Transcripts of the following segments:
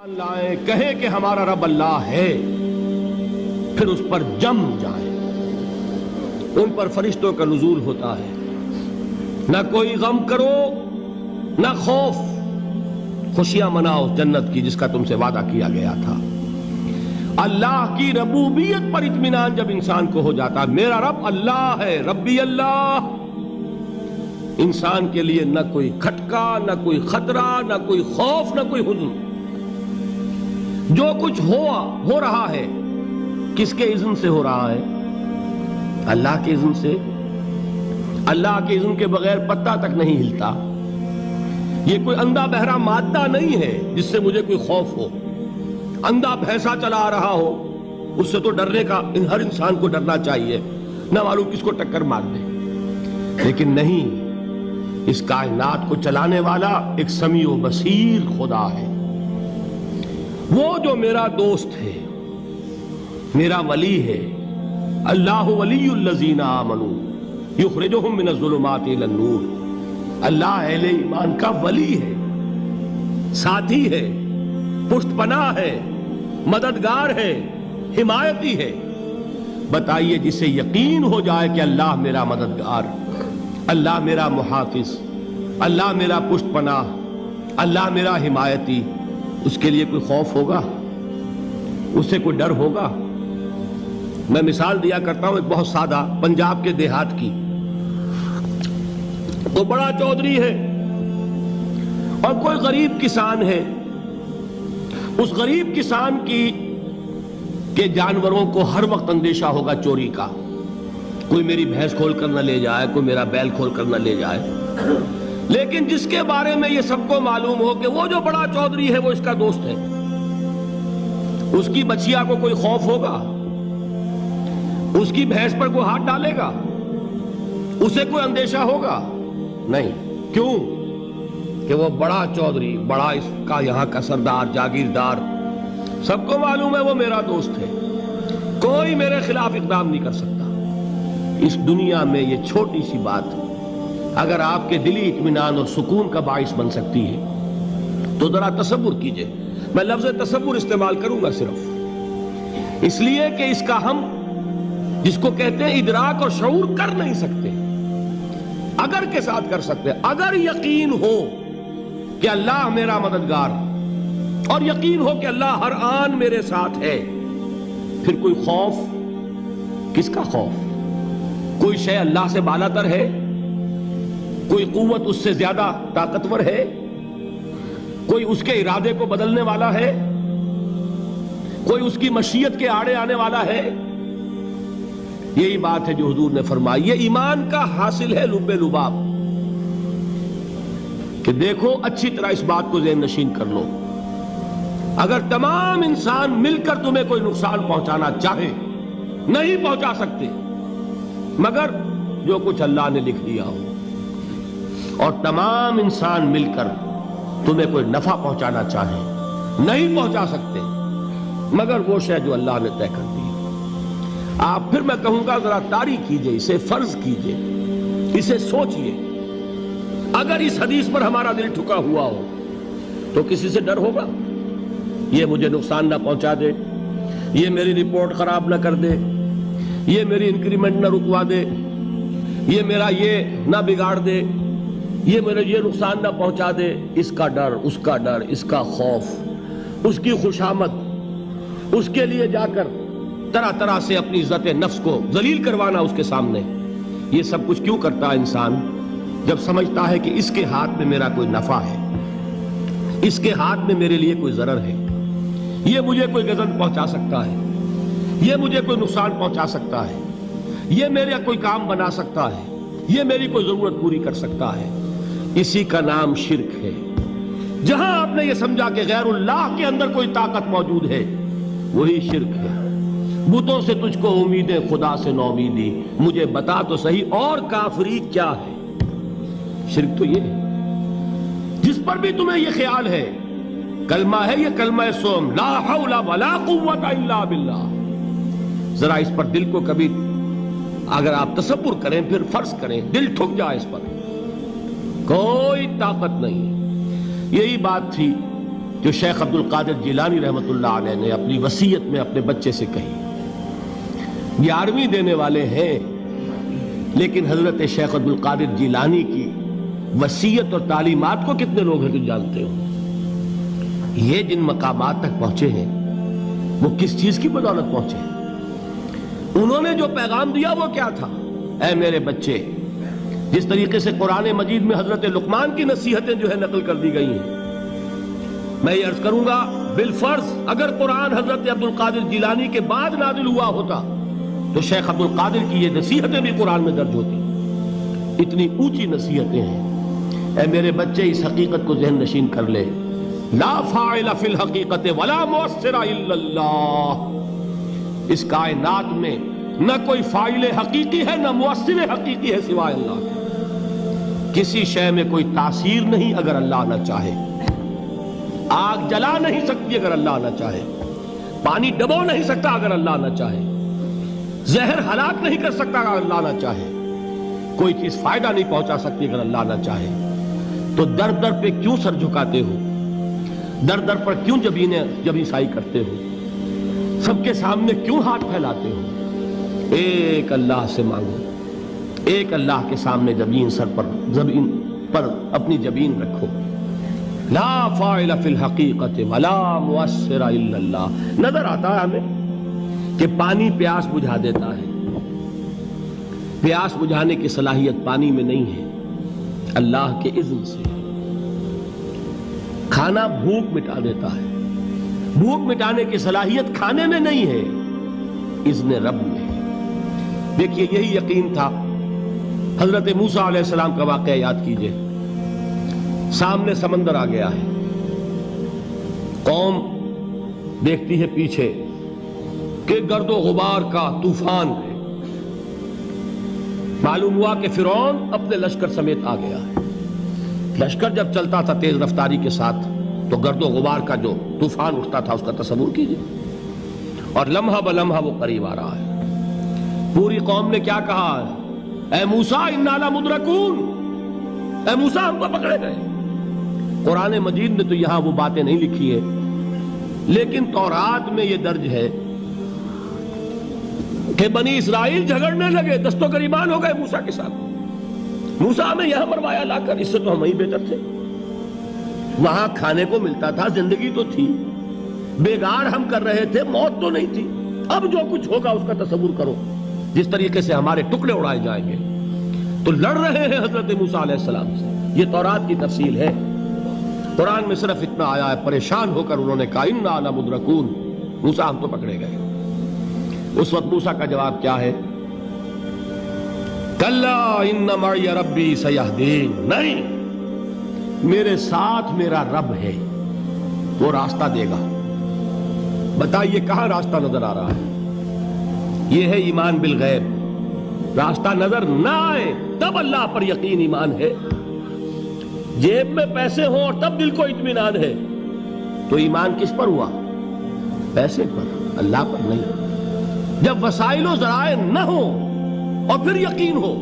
لائیں کہیں کہ ہمارا رب اللہ ہے، پھر اس پر جم جائیں۔ ان پر فرشتوں کا نزول ہوتا ہے، نہ کوئی غم کرو نہ خوف، خوشیاں مناؤ جنت کی جس کا تم سے وعدہ کیا گیا تھا۔ اللہ کی ربوبیت پر اطمینان جب انسان کو ہو جاتا، میرا رب اللہ ہے، ربی اللہ، انسان کے لیے نہ کوئی کھٹکا، نہ کوئی خطرہ، نہ کوئی خوف، نہ کوئی حزن۔ جو کچھ ہو رہا ہے کس کے اذن سے ہو رہا ہے؟ اللہ کے اذن سے۔ اللہ کے اذن کے بغیر پتہ تک نہیں ہلتا۔ یہ کوئی اندھا بہرا مادہ نہیں ہے جس سے مجھے کوئی خوف ہو۔ اندھا بھینسا چلا آ رہا ہو اس سے تو ڈرنے کا ہر انسان کو ڈرنا چاہیے، نہ معلوم کس کو ٹکر مار دے۔ لیکن نہیں، اس کائنات کو چلانے والا ایک سمیع و بصیر خدا ہے، وہ جو میرا دوست ہے، میرا ولی ہے۔ اللہ ولی الذین آمنوا یخرجہم من الظلمات الی النور۔ اللہ اہل ایمان کا ولی ہے، ساتھی ہے، پشت پناہ ہے، مددگار ہے، حمایتی ہے۔ بتائیے جسے یقین ہو جائے کہ اللہ میرا مددگار، اللہ میرا محافظ، اللہ میرا پشت پناہ، اللہ میرا حمایتی، اس کے لیے کوئی خوف ہوگا؟ اس سے کوئی ڈر ہوگا؟ میں مثال دیا کرتا ہوں ایک بہت سادہ پنجاب کے دیہات کی۔ تو بڑا چودھری ہے اور کوئی غریب کسان ہے۔ اس غریب کسان کے جانوروں کو ہر وقت اندیشہ ہوگا چوری کا، کوئی میری بھینس کھول کر نہ لے جائے، کوئی میرا بیل کھول کر نہ لے جائے۔ لیکن جس کے بارے میں یہ سب کو معلوم ہو کہ وہ جو بڑا چودھری ہے وہ اس کا دوست ہے، اس کی بچیا کو کوئی خوف ہوگا؟ اس کی بھینس پر کوئی ہاتھ ڈالے گا؟ اسے کوئی اندیشہ ہوگا؟ نہیں۔ کیوں؟ کہ وہ بڑا چودھری، بڑا اس کا یہاں کا سردار، جاگیردار، سب کو معلوم ہے وہ میرا دوست ہے، کوئی میرے خلاف اقدام نہیں کر سکتا۔ اس دنیا میں یہ چھوٹی سی بات اگر آپ کے دلی اطمینان اور سکون کا باعث بن سکتی ہے تو ذرا تصور کیجئے۔ میں لفظ تصور استعمال کروں گا صرف اس لیے کہ اس کا ہم جس کو کہتے ہیں ادراک اور شعور کر نہیں سکتے، اگر کے ساتھ کر سکتے۔ اگر یقین ہو کہ اللہ میرا مددگار اور یقین ہو کہ اللہ ہر آن میرے ساتھ ہے، پھر کوئی خوف، کس کا خوف؟ کوئی شے اللہ سے بالا تر ہے؟ کوئی قوت اس سے زیادہ طاقتور ہے؟ کوئی اس کے ارادے کو بدلنے والا ہے؟ کوئی اس کی مشیت کے آڑے آنے والا ہے؟ یہی بات ہے جو حضور نے فرمائی۔ یہ ایمان کا حاصل ہے لب لباب، کہ دیکھو اچھی طرح اس بات کو ذہن نشین کر لو، اگر تمام انسان مل کر تمہیں کوئی نقصان پہنچانا چاہے نہیں پہنچا سکتے، مگر جو کچھ اللہ نے لکھ دیا ہو، اور تمام انسان مل کر تمہیں کوئی نفع پہنچانا چاہے نہیں پہنچا سکتے، مگر وہ شے جو اللہ نے طے کر دی۔ آپ پھر میں کہوں گا ذرا طاری کیجئے، اسے فرض کیجئے، اسے سوچئے۔ اگر اس حدیث پر ہمارا دل ٹھکا ہوا ہو تو کسی سے ڈر ہوگا؟ یہ مجھے نقصان نہ پہنچا دے، یہ میری رپورٹ خراب نہ کر دے، یہ میری انکریمنٹ نہ رکوا دے، یہ میرا یہ نہ بگاڑ دے، یہ میرے یہ نقصان نہ پہنچا دے۔ اس کا ڈر، اس کا ڈر، اس کا خوف، اس کی خوشامد، اس کے لیے جا کر طرح طرح سے اپنی عزت نفس کو ذلیل کروانا اس کے سامنے، یہ سب کچھ کیوں کرتا ہے انسان؟ جب سمجھتا ہے کہ اس کے ہاتھ میں میرا کوئی نفع ہے، اس کے ہاتھ میں میرے لیے کوئی ضرر ہے، یہ مجھے کوئی غضب پہنچا سکتا ہے، یہ مجھے کوئی نقصان پہنچا سکتا ہے، یہ میرا کوئی کام بنا سکتا ہے، یہ میری کوئی ضرورت پوری کر سکتا ہے، اسی کا نام شرک ہے۔ جہاں آپ نے یہ سمجھا کہ غیر اللہ کے اندر کوئی طاقت موجود ہے، وہی شرک ہے۔ بتوں سے تجھ کو امیدیں، خدا سے نومیدی، مجھے بتا تو صحیح اور کافری کیا ہے؟ شرک تو یہ ہے جس پر بھی تمہیں یہ خیال ہے، کلمہ ہے یہ کلمہ سوم، لا حول ولا قوت الا باللہ، ذرا اس پر دل کو کبھی اگر آپ تصور کریں، پھر فرض کریں، دل ٹھک جائے اس پر، کوئی طاقت نہیں۔ یہی بات تھی جو شیخ عبد القادر جیلانی رحمۃ اللہ علیہ نے اپنی وصیت میں اپنے بچے سے کہی. 11ویں دینے والے ہیں، لیکن حضرت شیخ عبد القادر جیلانی کی وصیت اور تعلیمات کو کتنے لوگ ہیں جو جانتے ہو؟ یہ جن مقامات تک پہنچے ہیں وہ کس چیز کی بدولت پہنچے ہیں؟ انہوں نے جو پیغام دیا وہ کیا تھا؟ اے میرے بچے، جس طریقے سے قرآن مجید میں حضرت لقمان کی نصیحتیں جو ہے نقل کر دی گئی ہیں، میں یہ عرض کروں گا بالفرض اگر قرآن حضرت عبد القادر جیلانی کے بعد نازل ہوا ہوتا تو شیخ عبد القادر کی یہ نصیحتیں بھی قرآن میں درج ہوتی. اتنی اونچی نصیحتیں ہیں. اے میرے بچے، اس حقیقت کو ذہن نشین کر لے، لا فاعل فی الحقیقت ولا مؤثر الا اللہ. اس کائنات میں نہ کوئی فاعل حقیقی ہے نہ مؤثر حقیقی ہے سوائے اللہ کے. کسی شے میں کوئی تاثیر نہیں اگر اللہ نہ چاہے. آگ جلا نہیں سکتی اگر اللہ نہ چاہے. پانی ڈبو نہیں سکتا اگر اللہ نہ چاہے. زہر ہلاک نہیں کر سکتا اگر اللہ نہ چاہے. کوئی چیز فائدہ نہیں پہنچا سکتی اگر اللہ نہ چاہے. تو در در پہ کیوں سر جھکاتے ہو؟ در در پر کیوں جبیں سائی کرتے ہو؟ سب کے سامنے کیوں ہاتھ پھیلاتے ہو؟ ایک اللہ سے مانگو. ایک اللہ کے سامنے زمین پر اپنی جبین رکھو. لا فاعل فی الحقیقت ولا مؤثر الا اللہ. نظر آتا ہے ہمیں کہ پانی پیاس بجھا دیتا ہے. پیاس بجھانے کی صلاحیت پانی میں نہیں ہے، اللہ کے اذن سے. کھانا بھوک مٹا دیتا ہے، بھوک مٹانے کی صلاحیت کھانے میں نہیں ہے، اذن رب میں. دیکھیے یہی یقین تھا. حضرت موسیٰ علیہ السلام کا واقعہ یاد کیجئے. سامنے سمندر آ گیا ہے، قوم دیکھتی ہے پیچھے کہ گرد و غبار کا طوفان ہے. معلوم ہوا کہ فرعون اپنے لشکر سمیت آ گیا ہے. لشکر جب چلتا تھا تیز رفتاری کے ساتھ تو گرد و غبار کا جو طوفان اٹھتا تھا اس کا تصور کیجئے. اور لمحہ بلمحہ وہ قریب آ رہا ہے. پوری قوم نے کیا کہا؟ اے موسیٰ انا لمدرکون، اے موسیٰ ہم کو پکڑے گئے. قرآن مجید نے تو یہاں وہ باتیں نہیں لکھی ہے، لیکن تورات میں یہ درج ہے کہ بنی اسرائیل جھگڑنے لگے، دست و گریبان ہو گئے موسیٰ کے ساتھ. موسیٰ ہمیں یہاں مروایا لا کر، اس سے تو ہم ہی بہتر تھے. وہاں کھانے کو ملتا تھا، زندگی تو تھی، بیگار ہم کر رہے تھے، موت تو نہیں تھی. اب جو کچھ ہوگا اس کا تصور کرو، جس طریقے سے ہمارے ٹکڑے اڑائے جائیں گے. تو لڑ رہے ہیں حضرت موسیٰ علیہ السلام سے. یہ تورات کی تفصیل ہے. قرآن میں صرف اتنا آیا ہے، پریشان ہو کر انہوں نے کہا انا لمدرکون، موسیٰ ہم تو پکڑے گئے. اس وقت موسیٰ کا جواب کیا ہے؟ کلا ان معی ربی سیہدین. نہیں، میرے ساتھ میرا رب ہے، وہ راستہ دے گا. بتائیے کہاں راستہ نظر آ رہا ہے؟ یہ ہے ایمان بالغیب. راستہ نظر نہ آئے تب اللہ پر یقین ایمان ہے. جیب میں پیسے ہوں اور تب دل کو اطمینان ہے تو ایمان کس پر ہوا؟ پیسے پر، اللہ پر نہیں. جب وسائل و ذرائع نہ ہو اور پھر یقین ہو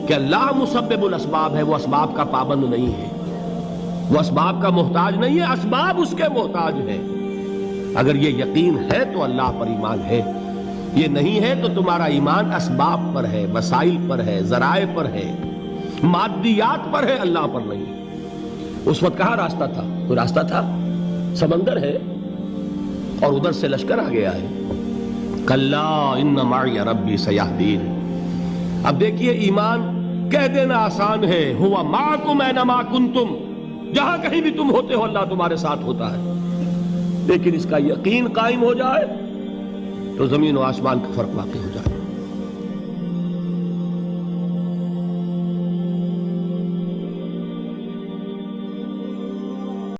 کہ اللہ مسبب الاسباب ہے، وہ اسباب کا پابند نہیں ہے، وہ اسباب کا محتاج نہیں ہے، اسباب اس کے محتاج ہے. اگر یہ یقین ہے تو اللہ پر ایمان ہے. یہ نہیں ہے تو تمہارا ایمان اسباب پر ہے، وسائل پر ہے، ذرائع پر ہے، مادیات پر ہے، اللہ پر نہیں. اس وقت کہاں راستہ تھا؟ کوئی راستہ تھا؟ سمندر ہے اور ادھر سے لشکر آ گیا ہے. کلا ان معی ربی سیہدین. اب دیکھیے ایمان کہہ دینا آسان ہے، ہوا معکم اینما کنتم، جہاں کہیں بھی تم ہوتے ہو اللہ تمہارے ساتھ ہوتا ہے. لیکن اس کا یقین قائم ہو جائے تو زمین و آسمان کا فرق واقع ہو جائے.